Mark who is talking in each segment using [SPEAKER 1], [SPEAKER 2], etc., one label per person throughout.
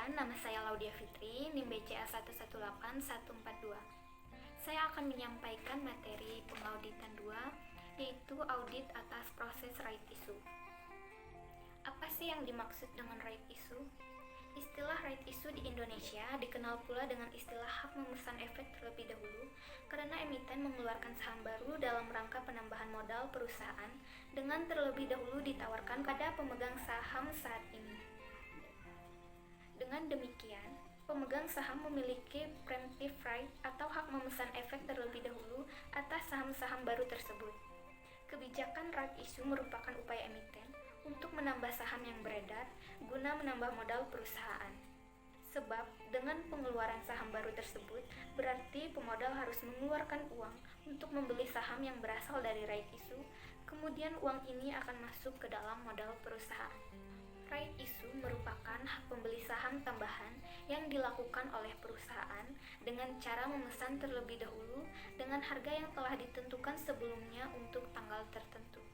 [SPEAKER 1] Perkenalkan, nama saya Laudia Fitri, NIM BCA 118142. Saya akan menyampaikan materi pengauditan 2, yaitu audit atas proses right issue. Apa sih yang dimaksud dengan right issue? Istilah right issue di Indonesia dikenal pula dengan istilah hak memesan efek terlebih dahulu karena emiten mengeluarkan saham baru dalam rangka penambahan modal perusahaan dengan terlebih dahulu ditawarkan pada pemegang saham saat ini. Dengan demikian, pemegang saham memiliki preemptive right atau hak memesan efek terlebih dahulu atas saham-saham baru tersebut. Kebijakan right issue merupakan upaya emiten untuk menambah saham yang beredar guna menambah modal perusahaan. Sebab dengan pengeluaran saham baru tersebut, berarti pemodal harus mengeluarkan uang untuk membeli saham yang berasal dari right issue, kemudian uang ini akan masuk ke dalam modal perusahaan. Right issue merupakan hak pembeli saham tambahan yang dilakukan oleh perusahaan dengan cara memesan terlebih dahulu dengan harga yang telah ditentukan sebelumnya untuk tanggal tertentu.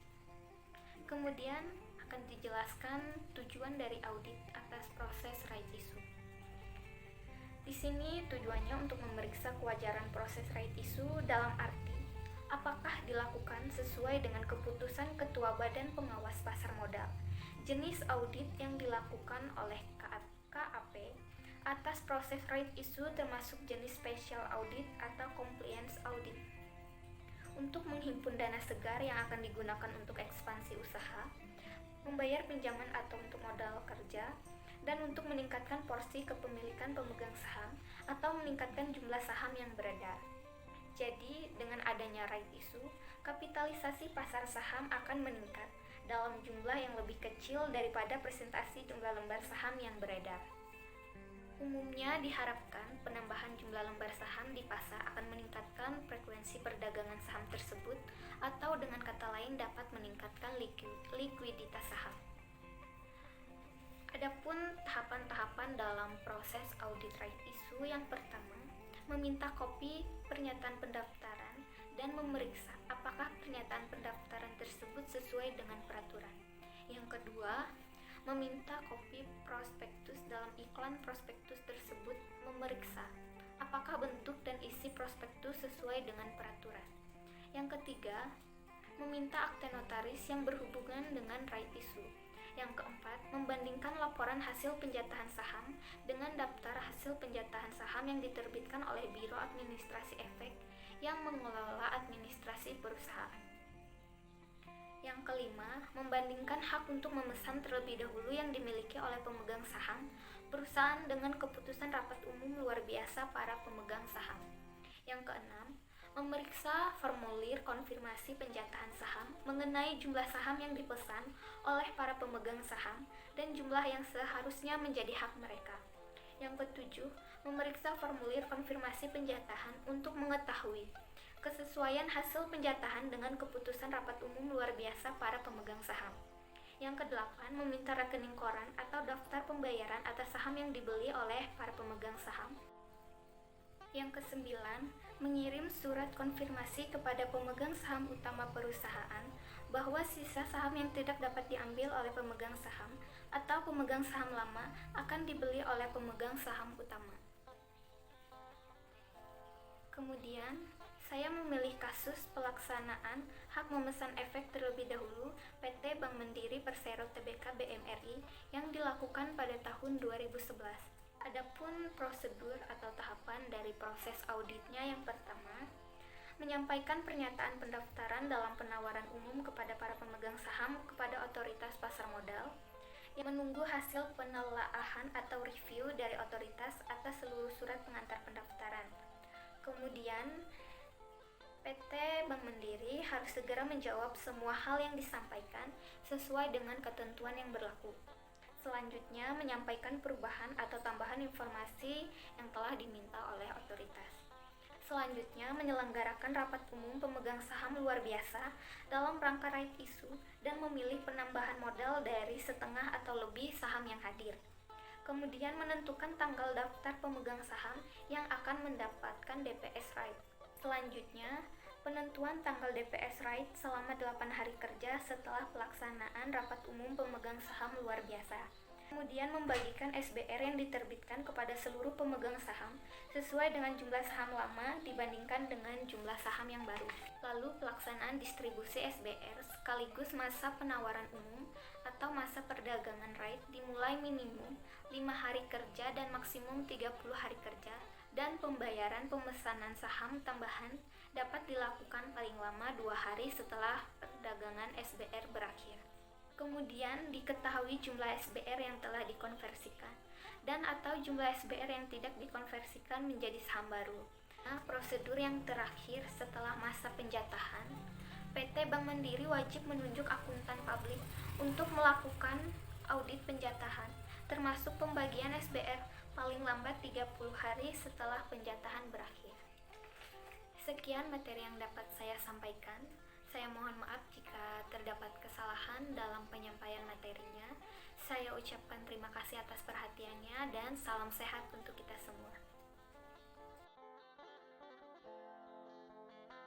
[SPEAKER 1] Kemudian akan dijelaskan tujuan dari audit atas proses right issue. Di sini tujuannya untuk memeriksa kewajaran proses right issue dalam arti apakah dilakukan sesuai dengan keputusan Ketua Badan Pengawas Pasar Modal. Jenis audit yang dilakukan oleh KAP atas proses right issue termasuk jenis special audit atau compliance audit. Untuk menghimpun dana segar yang akan digunakan untuk ekspansi usaha, membayar pinjaman atau untuk modal kerja, dan untuk meningkatkan porsi kepemilikan pemegang saham atau meningkatkan jumlah saham yang beredar. Jadi, dengan adanya right issue, kapitalisasi pasar saham akan meningkat dalam jumlah yang lebih kecil daripada presentasi jumlah lembar saham yang beredar. Umumnya diharapkan penambahan jumlah lembar saham di pasar akan meningkatkan frekuensi perdagangan saham tersebut atau dengan kata lain dapat meningkatkan likuiditas saham. Adapun tahapan-tahapan dalam proses audit right issue, yang pertama, meminta kopi pernyataan pendaftaran dan memeriksa apakah pernyataan pendaftaran tersebut sesuai dengan peraturan. Yang kedua, meminta kopi prospektus dalam iklan prospektus tersebut, memeriksa apakah bentuk dan isi prospektus sesuai dengan peraturan. Yang ketiga, meminta akte notaris yang berhubungan dengan right issue. Yang keempat, membandingkan laporan hasil penjatahan saham dengan daftar hasil penjatahan saham yang diterbitkan oleh Biro Administrasi Efek yang mengelola administrasi perusahaan. Yang kelima, membandingkan hak untuk memesan terlebih dahulu yang dimiliki oleh pemegang saham perusahaan dengan keputusan rapat umum luar biasa para pemegang saham. Yang keenam, memeriksa formulir konfirmasi penjatahan saham mengenai jumlah saham yang dipesan oleh para pemegang saham dan jumlah yang seharusnya menjadi hak mereka. Yang ketujuh, memeriksa formulir konfirmasi penjatahan untuk mengetahui kesesuaian hasil penjatahan dengan keputusan rapat umum luar biasa para pemegang saham. Yang kedelapan, meminta rekening koran atau daftar pembayaran atas saham yang dibeli oleh para pemegang saham. Yang kesembilan, mengirim surat konfirmasi kepada pemegang saham utama perusahaan bahwa sisa saham yang tidak dapat diambil oleh pemegang saham atau pemegang saham lama akan dibeli oleh pemegang saham utama. Kemudian, saya memilih kasus pelaksanaan hak memesan efek terlebih dahulu PT Bank Mandiri Persero Tbk BMRI yang dilakukan pada tahun 2011. Adapun prosedur atau tahapan dari proses auditnya, yang pertama, menyampaikan pernyataan pendaftaran dalam penawaran umum kepada para pemegang saham kepada otoritas pasar modal yang menunggu hasil penelaahan atau review dari otoritas atas seluruh surat pengantar pendaftaran. Kemudian, PT Bank Mandiri harus segera menjawab semua hal yang disampaikan sesuai dengan ketentuan yang berlaku. Selanjutnya, menyampaikan perubahan atau tambahan informasi yang telah diminta oleh otoritas. Selanjutnya, menyelenggarakan rapat umum pemegang saham luar biasa dalam rangka right issue dan memilih penambahan modal dari setengah atau lebih saham yang hadir. Kemudian, menentukan tanggal daftar pemegang saham yang akan mendapatkan DPS right. Selanjutnya, penentuan tanggal DPS right selama 8 hari kerja setelah pelaksanaan rapat umum pemegang saham luar biasa. Kemudian membagikan SBR yang diterbitkan kepada seluruh pemegang saham sesuai dengan jumlah saham lama dibandingkan dengan jumlah saham yang baru. Lalu pelaksanaan distribusi SBR sekaligus masa penawaran umum atau masa perdagangan right dimulai minimum 5 hari kerja dan maksimum 30 hari kerja, dan pembayaran pemesanan saham tambahan dapat dilakukan paling lama 2 hari setelah perdagangan SBR berakhir. Kemudian diketahui jumlah SBR yang telah dikonversikan dan atau jumlah SBR yang tidak dikonversikan menjadi saham baru. Nah, prosedur yang terakhir setelah masa penjatahan, PT Bank Mandiri wajib menunjuk akuntan publik untuk melakukan audit penjatahan, termasuk pembagian SBR paling lambat 30 hari setelah penjatahan berakhir. Sekian materi yang dapat saya sampaikan. Saya mohon maaf jika terdapat kesalahan dalam penyampaian materinya. Saya ucapkan terima kasih atas perhatiannya dan salam sehat untuk kita semua.